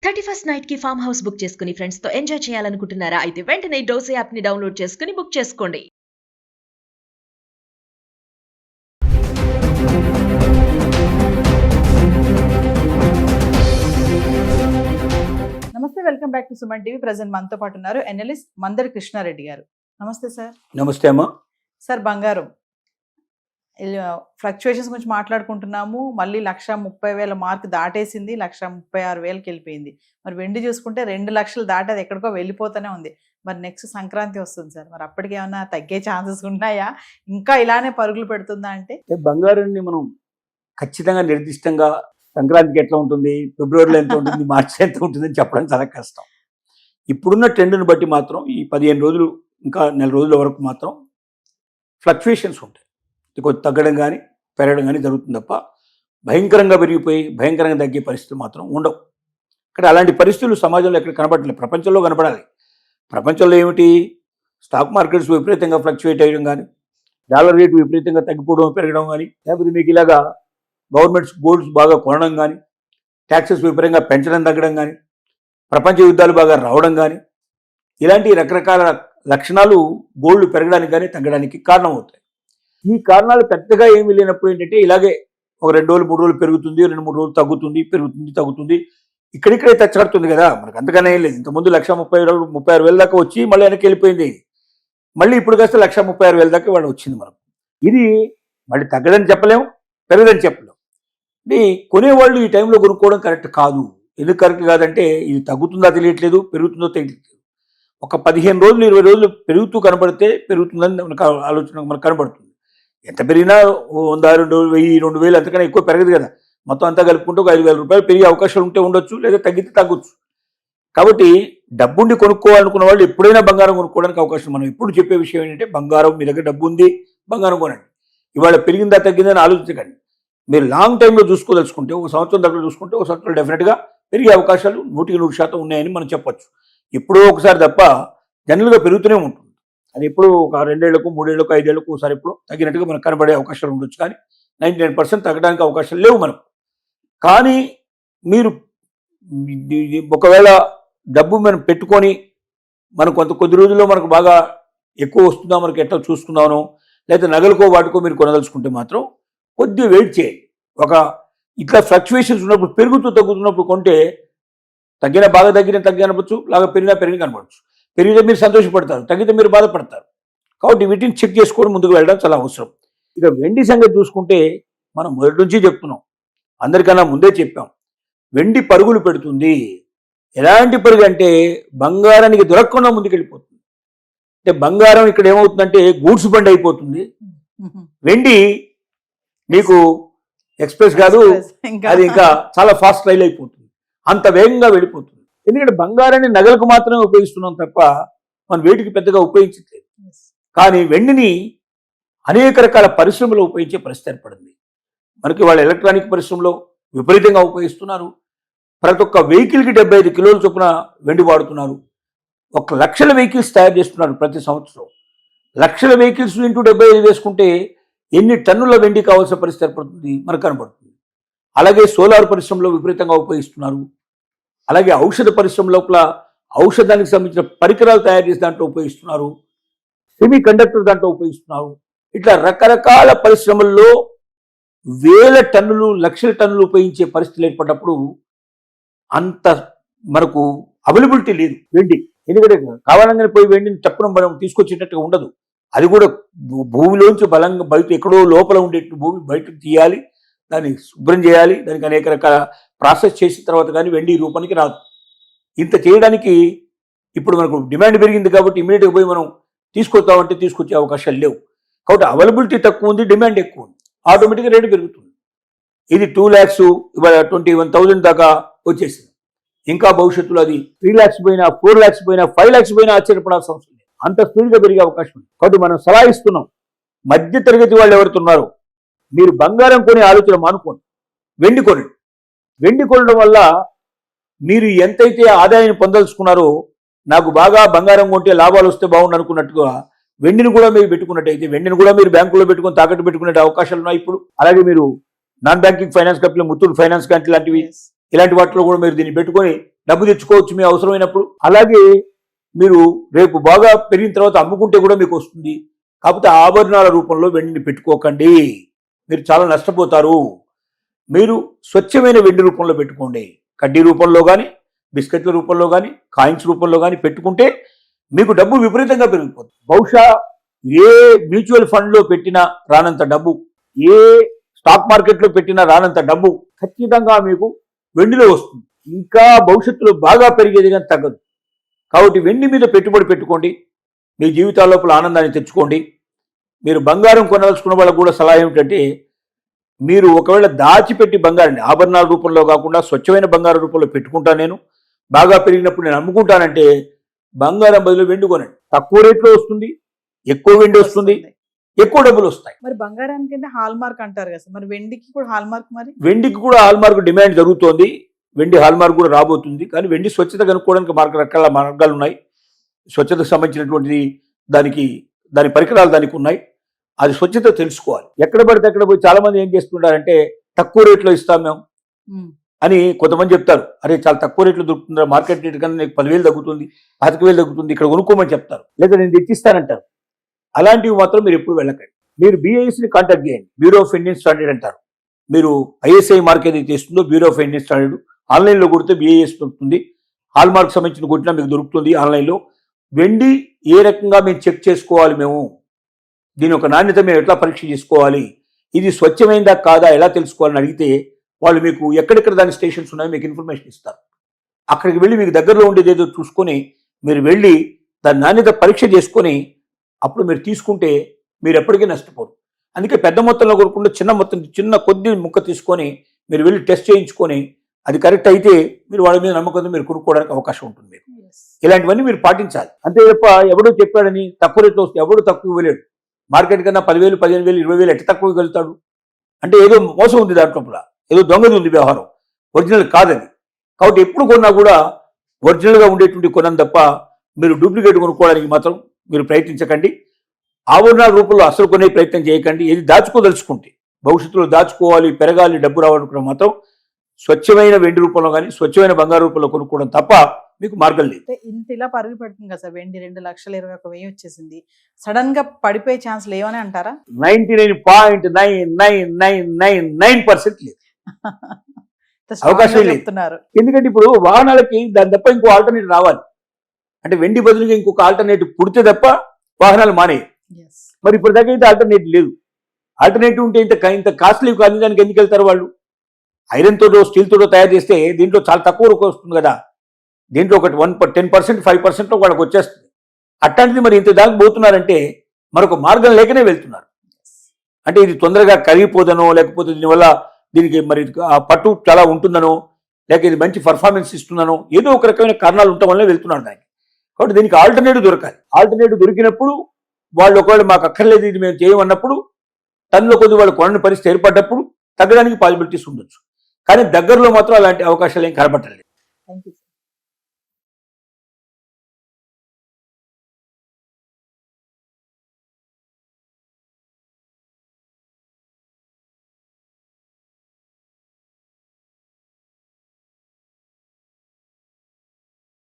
31st night కి farm house book చేసుకుని friends తో ఎంజాయ్ చేయాలనుకుంటున్నారా? అయితే వెంటనే డోసే యాప్ ని డౌన్లోడ్ చేసుకుని బుక్ చేసుకోండి. నమస్తే, welcome back to Suman TV. Present మనతో పాటు ఉన్నారు ఎనలిస్ట్ మందరి కృష్ణారెడ్డి గారు. నమస్తే సార్. నమస్తే అమ్మా. సార్, బంగారం ఫ్లక్చుయేషన్స్ గురించి మాట్లాడుకుంటున్నాము. మళ్ళీ 1,30,000 మార్క్ దాటేసింది, 1,36,000కి వెళ్ళిపోయింది. మరి వెండి చూసుకుంటే 2 లక్షలు దాటి అది ఎక్కడికో వెళ్ళిపోతూనే ఉంది. మరి నెక్స్ట్ సంక్రాంతి వస్తుంది సార్, మరి అప్పటికి ఏమైనా తగ్గే ఛాన్సెస్ ఉన్నాయా? ఇంకా ఇలానే పరుగులు పెడుతుందా? అంటే బంగారాన్ని మనం ఖచ్చితంగా నిర్దిష్టంగా సంక్రాంతికి ఎట్లా ఉంటుంది, ఫిబ్రవరిలో ఎంత ఉంటుంది, మార్చి ఎంత ఉంటుందని చెప్పడం చాలా కష్టం. ఇప్పుడున్న ట్రెండ్ని బట్టి మాత్రం ఈ 15 రోజులు ఇంకా నెల రోజుల వరకు మాత్రం ఫ్లక్చుయేషన్స్ ఉంటాయి. కొంచెం తగ్గడం కానీ పెరగడం కానీ జరుగుతుంది తప్ప భయంకరంగా పెరిగిపోయి భయంకరంగా తగ్గే పరిస్థితులు మాత్రం ఉండవు. ఇక్కడ అలాంటి పరిస్థితులు సమాజంలో ఎక్కడ కనబడలేదు, ప్రపంచంలో కనబడాలి. ప్రపంచంలో ఏమిటి, స్టాక్ మార్కెట్స్ విపరీతంగా ఫ్లక్చుయేట్ అయ్యడం కానీ, డాలర్ రేటు విపరీతంగా తగ్గిపోవడం పెరగడం కానీ, లేకపోతే మీకు ఇలాగా గవర్నమెంట్స్ గోల్డ్స్ బాగా కొనడం కానీ, ట్యాక్సెస్ విపరీతంగా పెంచడం తగ్గడం కానీ, ప్రపంచ యుద్ధాలు బాగా రావడం కానీ, ఇలాంటి రకరకాల లక్షణాలు గోల్డ్ పెరగడానికి కానీ తగ్గడానికి కారణం అవుతాయి. ఈ కారణాలు పెద్దగా ఏమీ లేనప్పుడు ఏంటంటే ఇలాగే ఒక 2 రోజులు 3 రోజులు పెరుగుతుంది, 2-3 రోజులు తగ్గుతుంది, పెరుగుతుంది, తగ్గుతుంది, ఇక్కడిక్కడే తెచ్చగడుతుంది కదా. మనకు అంతగానే ఏం లేదు. ఇంతకుముందు 1,36,000 దాకా వచ్చి మళ్ళీ వెనక్కి వెళ్ళిపోయింది. మళ్ళీ ఇప్పుడు కాస్త 1,36,000 దాకా వాళ్ళు వచ్చింది మనకు. ఇది మళ్ళీ తగ్గదని చెప్పలేము, పెరగదని చెప్పలేము. ఇది కొనేవాళ్ళు ఈ టైంలో కొనుక్కోవడం కరెక్ట్ కాదు. ఎందుకు కరెక్ట్ కాదంటే ఇది తగ్గుతుందా తెలియట్లేదు, పెరుగుతుందో తెలియట్లేదు. ఒక 15 రోజులు 20 రోజులు పెరుగుతూ కనబడితే పెరుగుతుందని మనకు ఆలోచన మనకు కనబడుతుంది. ఎంత పెరిగినా 100, 2,000, 2,000 అంతకన్నా ఎక్కువ పెరగదు కదా. మొత్తం అంతా కలుపుకుంటూ ఒక 5,000 రూపాయలు పెరిగే అవకాశాలు ఉంటే ఉండొచ్చు, లేదా తగ్గితే తగ్గొచ్చు. కాబట్టి డబ్బుండి కొనుక్కోవాలనుకున్న వాళ్ళు ఎప్పుడైనా బంగారం కొనుక్కోవడానికి అవకాశం. మనం ఎప్పుడు చెప్పే విషయం ఏంటంటే బంగారం, మీ దగ్గర డబ్బు ఉంది, బంగారం కొనండి. ఇవాళ పెరిగిందా తగ్గిందని ఆలోచించకండి. మీరు లాంగ్ టైంలో చూసుకోదలుచుకుంటే, ఒక సంవత్సరం దగ్గర చూసుకుంటే, ఒక సంవత్సరం డెఫినెట్గా పెరిగే అవకాశాలు 100% ఉన్నాయని మనం చెప్పొచ్చు. ఎప్పుడో ఒకసారి తప్ప జనరల్గా పెరుగుతూనే ఉంటుంది. అది ఎప్పుడు ఒక 2 ఏళ్లకు 3 ఏళ్లకు 5 ఏళ్లకు ఒకసారి ఎప్పుడు తగ్గినట్టుగా మనకు కనబడే అవకాశాలు ఉండొచ్చు. కానీ 99% తగ్గడానికి అవకాశాలు లేవు మనకు. కానీ మీరు ఒకవేళ డబ్బు మనం పెట్టుకొని మనం కొద్ది రోజుల్లో మనకు బాగా ఎక్కువ వస్తుందా, మనకు ఎట్లా చూసుకుందామనో, లేదా నగలకో వాటికో మీరు కొనదలుచుకుంటే మాత్రం కొద్దిగా వెయిట్ చేయండి. ఇట్లా ఫ్లక్చుయేషన్స్ ఉన్నప్పుడు, పెరుగుతూ తగ్గుతున్నప్పుడు కొంటే బాగా తగ్గిన కనపడచ్చు, లాగా పెరిగిన కనపడచ్చు. పెరిగితే మీరు సంతోషపడతారు, తగ్గితే మీరు బాధపడతారు. కాబట్టి వీటిని చెక్ చేసుకొని ముందుకు వెళ్ళడం చాలా అవసరం. ఇక వెండి సంగతి చూసుకుంటే మనం మొదటి నుంచి చెప్తున్నాం, అందరికన్నా ముందే చెప్పాం, వెండి పరుగులు పెడుతుంది. ఎలాంటి పరుగు అంటే బంగారానికి దొరకకుండా ముందుకెళ్ళిపోతుంది. అంటే బంగారం ఇక్కడ ఏమవుతుందంటే గూడ్స్ బండి అయిపోతుంది, వెండి మీకు ఎక్స్ప్రెస్ కాదు, అది ఇంకా చాలా ఫాస్ట్ రైల్ అయిపోతుంది, అంత వేగంగా వెళ్ళిపోతుంది. ఎందుకంటే బంగారాన్ని నగలకు మాత్రమే ఉపయోగిస్తున్నాం తప్ప మనం వేటికి పెద్దగా ఉపయోగించట్లేదు. కానీ వెండిని అనేక రకాల పరిశ్రమలో ఉపయోగించే పరిస్థితి ఏర్పడింది. మనకి వాళ్ళ ఎలక్ట్రానిక్ పరిశ్రమలో విపరీతంగా ఉపయోగిస్తున్నారు. ప్రతి ఒక్క వెహికల్కి 75 కిలోల చొప్పున వెండి వాడుతున్నారు. 1 లక్షల వెహికల్స్ తయారు చేస్తున్నారు ప్రతి సంవత్సరం. లక్షల వెహికల్స్ ఇంటూ 75 వేసుకుంటే ఎన్ని టన్నుల వెండి కావాల్సిన పరిస్థితి ఏర్పడుతుంది మనకు కనబడుతుంది. అలాగే సోలార్ పరిశ్రమలో విపరీతంగా ఉపయోగిస్తున్నారు. అలాగే ఔషధ పరిశ్రమ లోపల ఔషధానికి సంబంధించిన పరికరాలు తయారు చేసే దాంట్లో ఉపయోగిస్తున్నారు. సెమీ కండక్టర్ దాంట్లో ఉపయోగిస్తున్నారు. ఇట్లా రకరకాల పరిశ్రమల్లో వేల టన్నులు, లక్షల టన్నులు ఉపయోగించే పరిస్థితులు ఏర్పడినప్పుడు అంత మనకు అవైలబిలిటీ లేదు వెండి. ఎందుకంటే కావాలంగానే పోయి వెండిని చెప్పడం మనం తీసుకొచ్చేటట్టుగా ఉండదు. అది కూడా భూమిలోంచి బలంగా బయట ఎక్కడో లోపల ఉండేట్టు భూమి బయటకు తీయాలి, దాన్ని శుభ్రం చేయాలి, దానికి అనేక రకాల ప్రాసెస్ చేసిన తర్వాత కానీ వెండి రూపానికి రాదు. ఇంత చేయడానికి ఇప్పుడు మనకు డిమాండ్ పెరిగింది కాబట్టి ఇమీడియట్గా పోయి మనం తీసుకొస్తామంటే తీసుకొచ్చే అవకాశాలు లేవు. కాబట్టి అవైలబిలిటీ తక్కువ ఉంది, డిమాండ్ ఎక్కువ ఉంది, ఆటోమేటిక్గా రేటు పెరుగుతుంది. ఇది 2 lakhs ఇవాళ 21,000 దాకా వచ్చేసింది. ఇంకా భవిష్యత్తులో అది 3 lakhs పోయినా, 4 lakhs పోయినా, 5 lakhs పోయినా ఆశ్చర్యపడాల్సిన అవసరం లేదు. అంత స్పీడ్గా పెరిగే అవకాశం ఉంది. కాబట్టి మనం సలహా ఇస్తున్నాం, మధ్య తరగతి వాళ్ళు ఎవరుతున్నారో మీరు బంగారం కొని ఆలోచన మానుకోండి, వెండి కొనండి. వెండి కొనడం వల్ల మీరు ఎంతైతే ఆదాయాన్ని పొందలుచుకున్నారో, నాకు బాగా బంగారం కొంటే లాభాలు వస్తే బాగుండు అనుకున్నట్టుగా వెండిని కూడా మీరు పెట్టుకున్నట్టయితే, వెండిని కూడా మీరు బ్యాంకులో పెట్టుకొని తాకట్టు పెట్టుకునే అవకాశాలు ఉన్నాయి ఇప్పుడు. అలాగే మీరు non banking finance company, Muthoot finance company లాంటివి, ఇలాంటి వాటిలో కూడా మీరు దీన్ని పెట్టుకొని డబ్బు తెచ్చుకోవచ్చు మీ అవసరమైనప్పుడు. అలాగే మీరు రేపు బాగా పెరిగిన తర్వాత అమ్ముకుంటే కూడా మీకు వస్తుంది. కాకపోతే ఆభరణాల రూపంలో వెండిని పెట్టుకోకండి, మీరు చాలా నష్టపోతారు. మీరు స్వచ్ఛమైన వెండి రూపంలో పెట్టుకోండి. కడ్డీ రూపంలో కానీ, బిస్కెట్ల రూపంలో కానీ, కాయిన్స్ రూపంలో కానీ పెట్టుకుంటే మీకు డబ్బు విపరీతంగా పెరిగిపోతుంది. బహుశా ఏ మ్యూచువల్ ఫండ్లో పెట్టినా రానంత డబ్బు, ఏ స్టాక్ మార్కెట్లో పెట్టినా రానంత డబ్బు ఖచ్చితంగా మీకు వెండిలో వస్తుంది. ఇంకా భవిష్యత్తులో బాగా పెరిగేది కానీ తగ్గదు. కాబట్టి వెండి మీద పెట్టుబడి పెట్టుకోండి, మీ జీవితాల లోపల ఆనందాన్ని తెచ్చుకోండి. మీరు బంగారం కొనదలుచుకున్న వాళ్ళకు కూడా సలహా ఏమిటంటే, మీరు ఒకవేళ దాచిపెట్టి బంగారాన్ని ఆభరణాల రూపంలో కాకుండా స్వచ్ఛమైన బంగారం రూపంలో పెట్టుకుంటా, నేను బాగా పెరిగినప్పుడు నేను అమ్ముకుంటానంటే బంగారం బదులు వెండి కొనండి. తక్కువ రేట్లో వస్తుంది, ఎక్కువ వెండి వస్తుంది, ఎక్కువ డబ్బులు వస్తాయి. మరి బంగారానికి అంటే హాల్ మార్క్ అంటారు కదా సార్, మరి వెండికి కూడా హాల్ మార్క్? మరి వెండికి కూడా హాల్ మార్క్ డిమాండ్ జరుగుతోంది, వెండి హాల్ మార్క్ కూడా రాబోతుంది. కానీ వెండి స్వచ్ఛత కనుక్కోవడానికి రకాల మార్గాలు ఉన్నాయి. స్వచ్ఛతకు సంబంధించినటువంటిది దాని పరికరాలు దానికి ఉన్నాయి. అది స్వచ్ఛత తెలుసుకోవాలి. ఎక్కడ పడితే అక్కడ పోయి చాలా మంది ఏం చేస్తుంటారంటే, తక్కువ రేట్లో ఇస్తాం మేము అని కొంతమంది చెప్తారు. అరే చాలా తక్కువ రేట్లో దొరుకుతుంది, మార్కెట్ రేట్ కన్నా నీకు 10,000 తగ్గుతుంది, 25,000 తగ్గుతుంది, ఇక్కడ కొనుక్కోమని చెప్తారు, లేదా నేను తెచ్చిస్తానంటారు. అలాంటివి మాత్రం మీరు ఎప్పుడు వెళ్ళకండి. మీరు BISని కాంటాక్ట్ చేయండి, బ్యూరో ఆఫ్ ఇండియన్ స్టాండర్డ్ అంటారు. మీరు ISI మార్క్ ఏదైతే ఇస్తుందో బ్యూరో ఆఫ్ ఇండియన్ స్టాండర్డ్, ఆన్లైన్లో కొడితే BIS దొరుకుతుంది. హాల్ మార్క్ సంబంధించిన కొట్టినా మీకు దొరుకుతుంది ఆన్లైన్లో. వెండి ఏ రకంగా మేము చెక్ చేసుకోవాలి, మేము దీని యొక్క నాణ్యత మేము ఎట్లా పరీక్ష చేసుకోవాలి, ఇది స్వచ్ఛమైందా కాదా ఎలా తెలుసుకోవాలని అడిగితే వాళ్ళు మీకు ఎక్కడెక్కడ దాని స్టేషన్స్ ఉన్నాయో మీకు ఇన్ఫర్మేషన్ ఇస్తారు. అక్కడికి వెళ్ళి మీకు దగ్గరలో ఉండేది ఏదో చూసుకొని మీరు వెళ్ళి దాని నాణ్యత పరీక్ష చేసుకొని అప్పుడు మీరు తీసుకుంటే మీరు ఎప్పటికీ నష్టపోరు. అందుకే పెద్ద మొత్తంలో కొనుక్కుంటే చిన్న కొద్ది ముక్క తీసుకొని మీరు వెళ్ళి టెస్ట్ చేయించుకొని అది కరెక్ట్ అయితే మీరు వాళ్ళ మీద నమ్మకంతో మీరు కొనుక్కోవడానికి అవకాశం ఉంటుంది. మీరు ఇలాంటివన్నీ మీరు పాటించాలి. అంతే తప్ప ఎవడో చెప్పాడని తక్కువ రేట్లో వస్తే ఎవడో తక్కువ ఇవ్వలేడు. మార్కెట్ కన్నా 10,000, 15,000, 20,000 ఎట్లా తక్కువ వెళ్తాడు అంటే ఏదో మోసం ఉంది దాంట్లో, ఏదో దొంగది ఉంది వ్యవహారం, ఒరిజినల్ కాదని. కాబట్టి ఎప్పుడు కొన్నా కూడా ఒరిజినల్గా ఉండేటువంటి కొనం తప్ప మీరు డూప్లికేట్ కొనుక్కోవడానికి మాత్రం మీరు ప్రయత్నించకండి. ఆభరణాల రూపంలో అసలు కొనే ప్రయత్నం చేయకండి. ఏది దాచుకోదలుచుకుంటే భవిష్యత్తులో దాచుకోవాలి, పెరగాలి, డబ్బు రావాలనుకున్న మాత్రం స్వచ్ఛమైన వెండి రూపంలో కానీ స్వచ్ఛమైన బంగారు రూపంలో కొనుక్కోవడం తప్ప మీకు మార్గం లేదు. ఇంత ఇలా పరుగు పెడుతుంది కదా సార్, వెండి 2,21,000 వచ్చేసింది, సడన్ గా పడిపోయే ఛాన్స్ లేవని అంటారా? 99.9999% లేదు, అవకాశం లేదు. ఎందుకంటే ఇప్పుడు వాహనాలకి దాని తప్ప ఇంకో ఆల్టర్నేటివ్ రావాలి. అంటే వెండి బదులుగా ఇంకొక ఆల్టర్నేటివ్ పుడితే తప్ప వాహనాలు మానే. మరి ఇప్పుడు దాకా అయితే ఆల్టర్నేటివ్ లేదు. ఆల్టర్నేటివ్ ఉంటే ఇంత కాస్ట్లీ కానీ దానికి ఎందుకు వెళ్తారు వాళ్ళు? ఐరన్ తోటో స్టీల్ తోటో తయారు చేస్తే దీంట్లో చాలా తక్కువ వరకు వస్తుంది కదా, దీంట్లో ఒక 10%, 5% వాళ్ళకి వచ్చేస్తుంది. అట్లాంటిది మరి ఇంత దాకా పోతున్నారంటే మరొక మార్గం లేకనే వెళ్తున్నారు. అంటే ఇది తొందరగా కరిగిపోదనో, లేకపోతే దీనికి మరి ఆ పట్టు చాలా ఉంటుందనో, లేక ఇది మంచి పర్ఫార్మెన్స్ ఇస్తుందనో, ఏదో ఒక రకమైన కారణాలు ఉండటం వల్లే వెళ్తున్నారు దానికి. కాబట్టి దీనికి ఆల్టర్నేటివ్ దొరకాలి. ఆల్టర్నేటివ్ దొరికినప్పుడు వాళ్ళు ఒకవేళ మాకు అక్కర్లేదు ఇది మేము చేయమన్నప్పుడు తనలో కొద్ది వాళ్ళు కొనని పరిస్థితి ఏర్పడ్డప్పుడు తగ్గడానికి పాసిబిలిటీస్ ఉండొచ్చు. కానీ దగ్గరలో మాత్రం అలాంటి అవకాశాలు ఏం కనబట్టలేదు. Thank you.